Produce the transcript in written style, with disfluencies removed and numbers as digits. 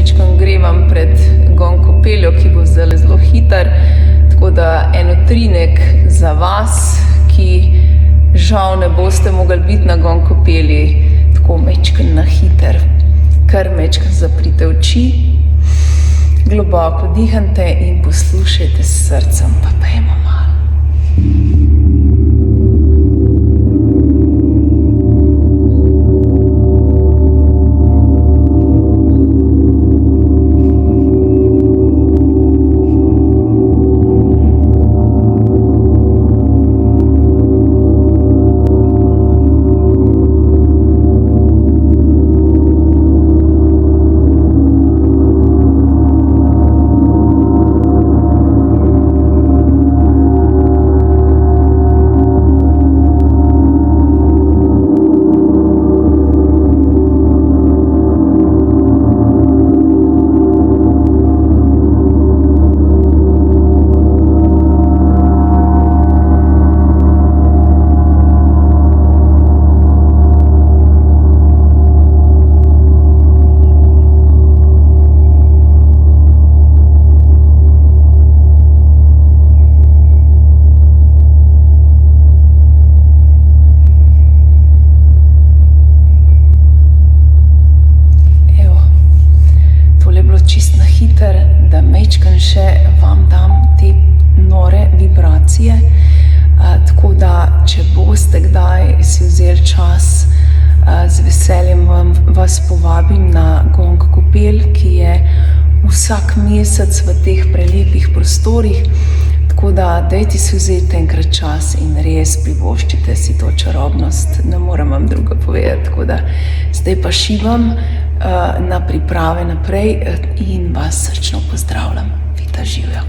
mečkam grevam pred gong kopeljo, ki bo zdaj zelo hiter. Tako da en utrinek za vas, ki žal ne boste mogli biti na gong kopelji, tako mečkam na hiter. Kar mečkam zaprite oči, globoko dihajte in poslušajte s srcem, pa pojmo malo. Da mečkam še vam dam te nore vibracije, tako da če boste kdaj si vzeli čas, z veseljem vas povabim na gong kopel, ki je vsak mesec v teh prelepih prostorih, tako da dajte si vzeti enkrat čas in res privoščite si to čarobnost, ne morem vam drugo povedati, tako da zdaj pa šivam na priprave naprej in vas srčno pozdravljam. Vita živjo.